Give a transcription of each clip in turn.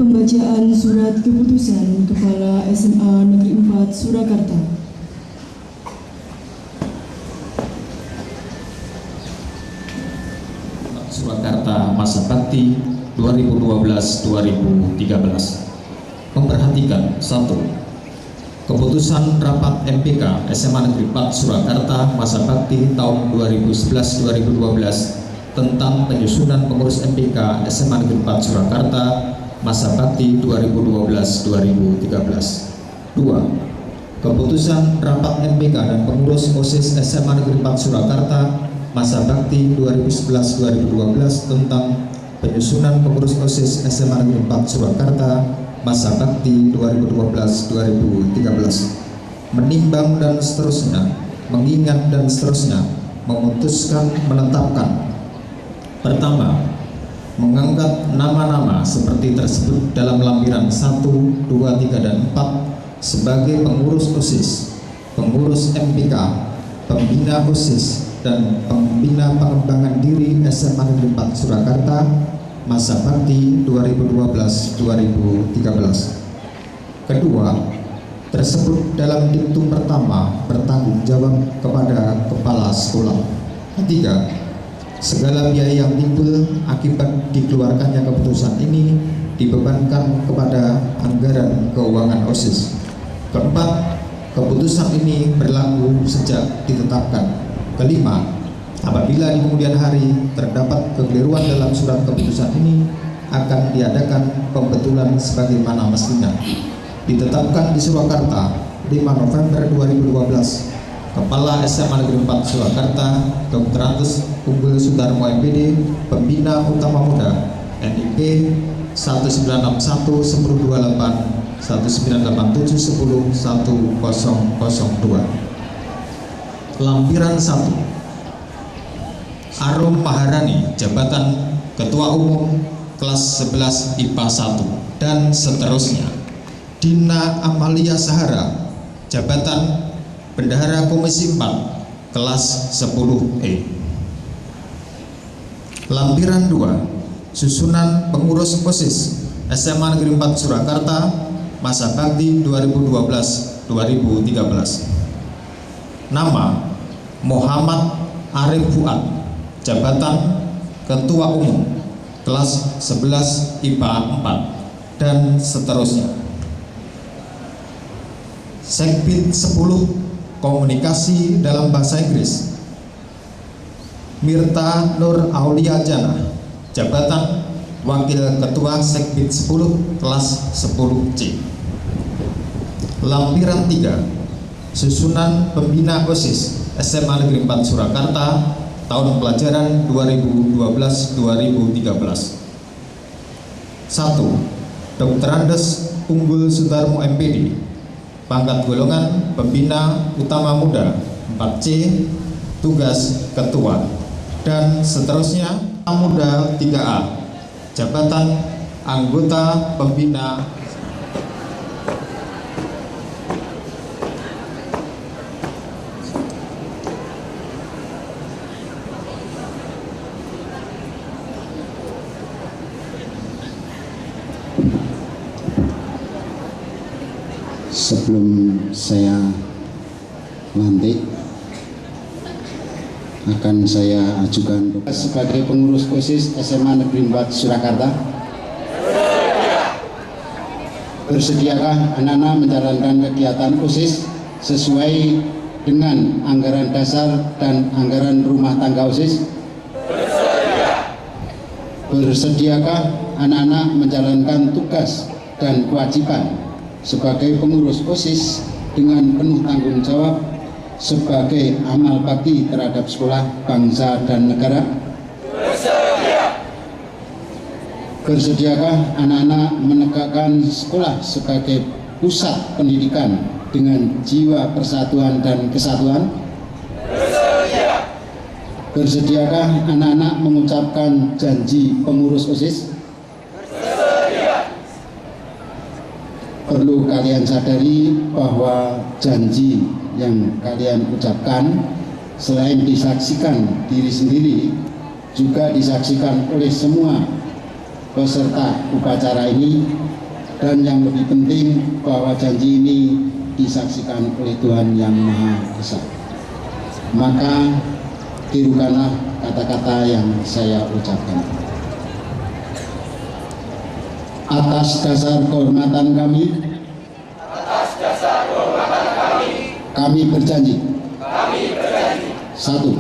Pembacaan Surat Keputusan Kepala SMA Negeri 4 Surakarta. Surakarta Masa Bakti 2012-2013. Memperhatikan 1. Keputusan Rapat MPK SMA Negeri 4 Surakarta Masa Bakti tahun 2011-2012 tentang penyusunan pengurus MPK SMA Negeri 4 Surakarta Masa Bakti 2012-2013. 2. Keputusan Rapat MPK dan pengurus OSIS SMA Negeri 4 Surakarta Masa Bakti 2011-2012 tentang penyusunan pengurus OSIS SMA Negeri 4 Surakarta Masa Bakti 2012-2013. Menimbang dan seterusnya, mengingat dan seterusnya, memutuskan, menetapkan. Pertama, mengangkat nama-nama seperti tersebut dalam lampiran 1, 2, 3, dan 4 sebagai pengurus OSIS, pengurus MPK, pembina OSIS, dan pembina pengembangan diri SMA Negeri 4 Surakarta Masa Bakti 2012-2013. Kedua, tersebut dalam diktum pertama bertanggung jawab kepada kepala sekolah. Ketiga, segala biaya yang timbul akibat dikeluarkannya keputusan ini dibebankan kepada anggaran keuangan OSIS. Keempat, keputusan ini berlaku sejak ditetapkan. Kelima, apabila di kemudian hari terdapat kekeliruan dalam surat keputusan ini, akan diadakan pembetulan sebagaimana mestinya. Ditetapkan di Surakarta 5 November 2012. Kepala SMA Negeri 4 Surakarta Dr. Andes Unggul Sudarmo MPD, Pembina Utama Muda, NIP 1961 1028 1987 10 1002. Lampiran 1. Arum Maharani, jabatan Ketua Umum kelas 11 IPA 1 dan seterusnya. Dina Amalia Sahara, jabatan Bendahara Komisi 4 kelas 10E. Lampiran 2. Susunan pengurus OSIS SMA Negeri 4 Surakarta Masa Bakti 2012-2013. Nama Muhammad Arif Fuad, jabatan Ketua Umum kelas 11 IPA 4 dan seterusnya. Sekbid 10 Komunikasi dalam Bahasa Inggris Mirta Nur Aulia Jana, jabatan Wakil Ketua Sekbid 10 kelas 10C. Lampiran 3. Susunan Pembina OSIS SMA Negeri 4 Surakarta tahun pelajaran 2012-2013. 1. Dr. Andes Unggul Sudarmo MPD, pangkat golongan Pembina Utama Muda 4C, tugas Ketua, dan seterusnya. Muda 3A, jabatan Anggota Pembina Sebelum saya lantik, akan saya ajukan sebagai pengurus OSIS SMA Negeri 4 Surakarta. Bersediakah anak-anak menjalankan kegiatan OSIS sesuai dengan anggaran dasar dan anggaran rumah tangga OSIS? Bersediakah anak-anak menjalankan tugas dan kewajiban sebagai pengurus OSIS dengan penuh tanggung jawab sebagai amal bakti terhadap sekolah, bangsa, dan negara? Bersediakah anak-anak menegakkan sekolah sebagai pusat pendidikan dengan jiwa persatuan dan kesatuan? Bersediakah anak-anak mengucapkan janji pengurus OSIS? Perlu kalian sadari bahwa janji yang kalian ucapkan selain disaksikan diri sendiri, juga disaksikan oleh semua peserta upacara ini dan yang lebih penting bahwa janji ini disaksikan oleh Tuhan Yang Maha Esa. Maka tirukanlah kata-kata yang saya ucapkan. Atas dasar kehormatan kami berjanji. Satu.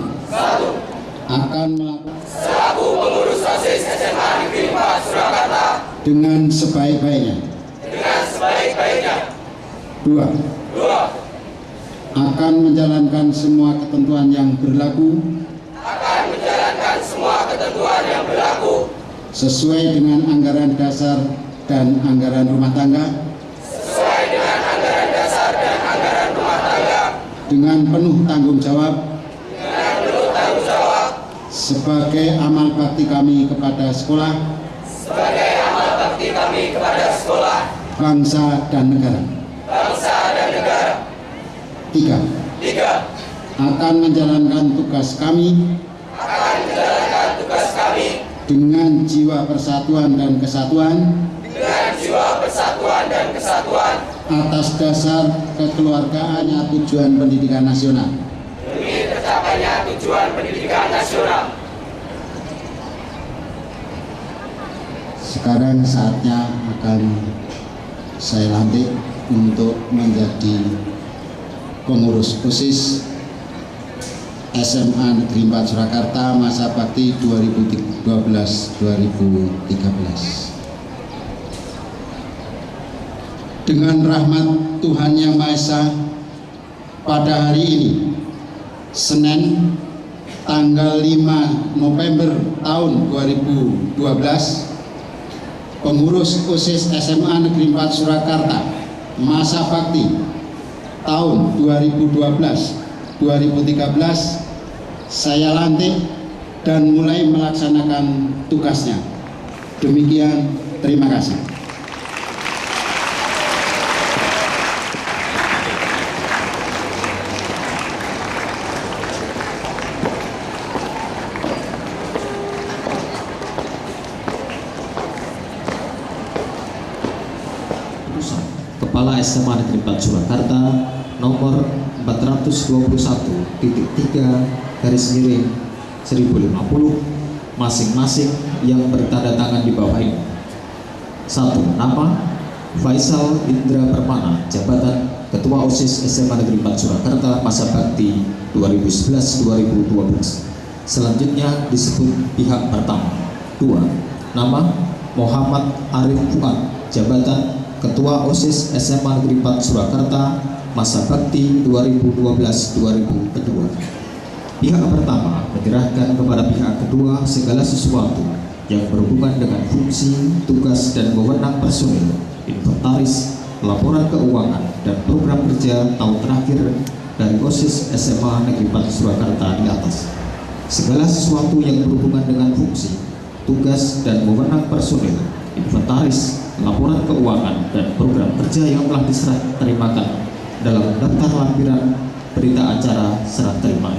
Akan melakukan selaku pengurus OSIS SMA Negeri 4 Surakarta dengan sebaik-baiknya. Dua. Akan menjalankan semua ketentuan yang berlaku sesuai dengan anggaran dasar dan anggaran rumah tangga dengan penuh tanggung jawab sebagai amal bakti kami kepada sekolah, bangsa dan negara. Tiga. Akan menjalankan tugas kami dengan jiwa persatuan dan kesatuan atas dasar kekeluargaannya tujuan pendidikan nasional. Sekarang saatnya akan saya lantik untuk menjadi pengurus OSIS SMA Negeri 4 Surakarta masa bakti 2012-2013. Dengan rahmat Tuhan Yang Maha Esa, pada hari ini Senin tanggal 5 November tahun 2012, pengurus OSIS SMA Negeri 4 Surakarta masa bakti tahun 2012-2013 saya lantik dan mulai melaksanakan tugasnya. Demikian, terima kasih. Kepala SMA Negeri 4 Surakarta nomor 421.3/1050 masing-masing yang bertanda tangan di bawah ini. 1. Nama Faisal Indra Permana, jabatan Ketua OSIS SMA Negeri 4 Surakarta masa bakti 2011-2012. Selanjutnya disebut pihak pertama. 2. Nama Muhammad Arif Fuad, jabatan Ketua OSIS SMA Negeri 4 Surakarta masa bakti 2012-2002. Pihak pertama menyerahkan kepada pihak kedua segala sesuatu yang berhubungan dengan fungsi, tugas, dan wewenang personil, inventaris, laporan keuangan, dan program kerja tahun terakhir dari OSIS SMA Negeri 4 Surakarta di atas. Segala sesuatu yang berhubungan dengan fungsi, tugas, dan wewenang personil, inventaris, laporan keuangan, dan program kerja yang telah diserah terimakan dalam daftar lampiran berita acara serah terima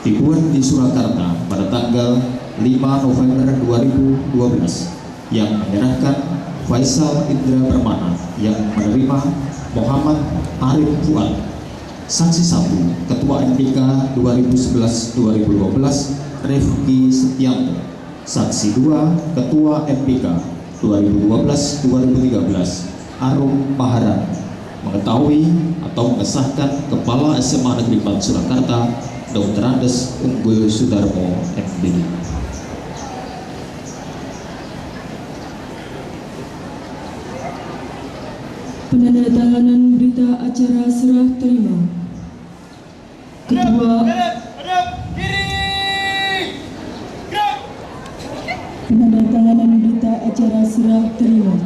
dibuat di Surakarta pada tanggal 5 November 2012 yang menyerahkan Faisal Indra Permana yang menerima Muhammad Arif Fuad. Saksi 1 Ketua MPK 2011-2012 Rifki Setianto. Saksi 2 Ketua MPK 2012-2013 Arum Maharani mengetahui atau mengesahkan Kepala SMA Negeri 4 Surakarta Dr. Andes Unggul Sudarmo MBD. Penandatanganan berita acara serah terima. Ketua penandatanganan berita acara serah terima.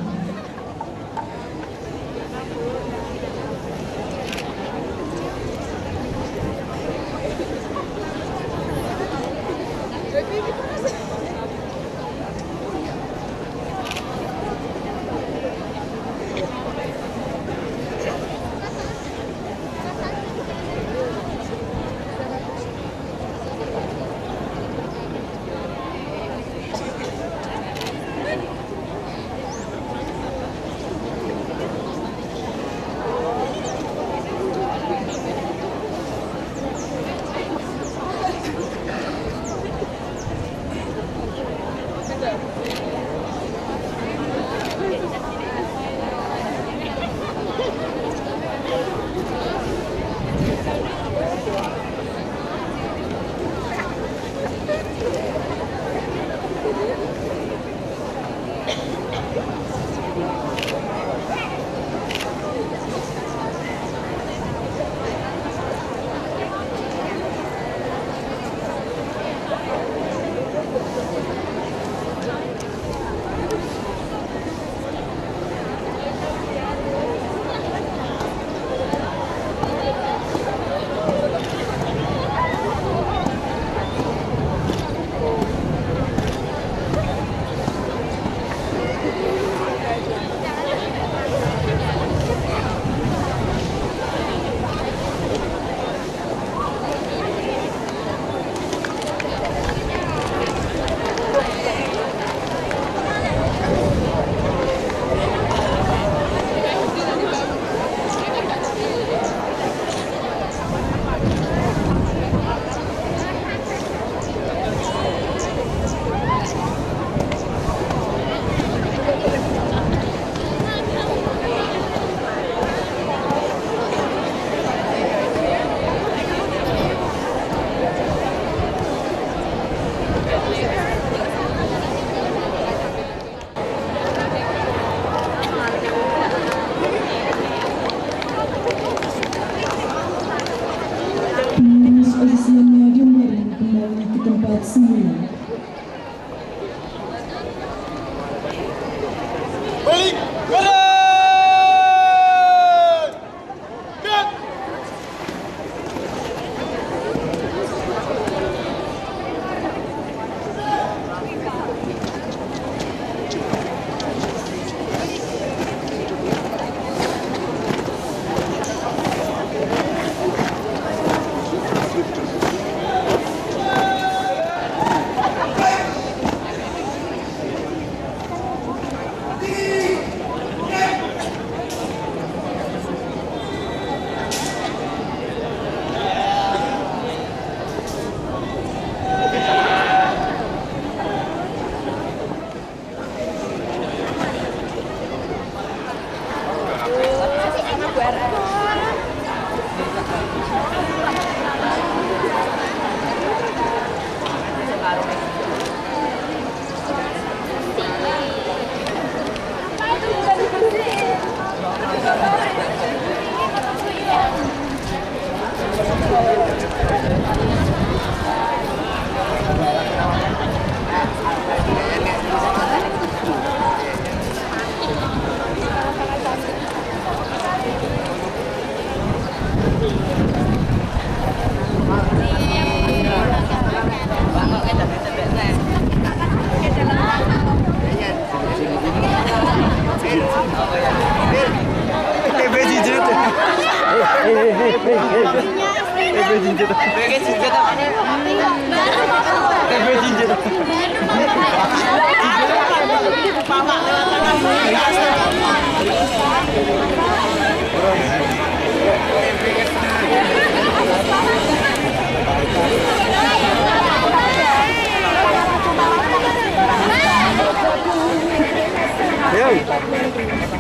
49. Balik kanan. Gerak.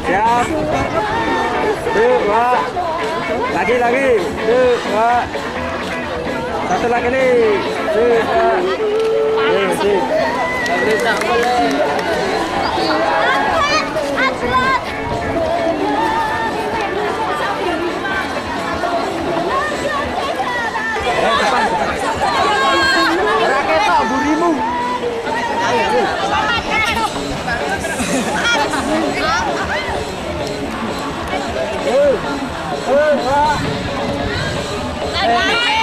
Siap. Yuk, Pak. Lagi. Yuk, Pak. Satu lagi nih. Yuk, Pak. Yuk, sip. Tak boleh. Raket tak burimu. Pak.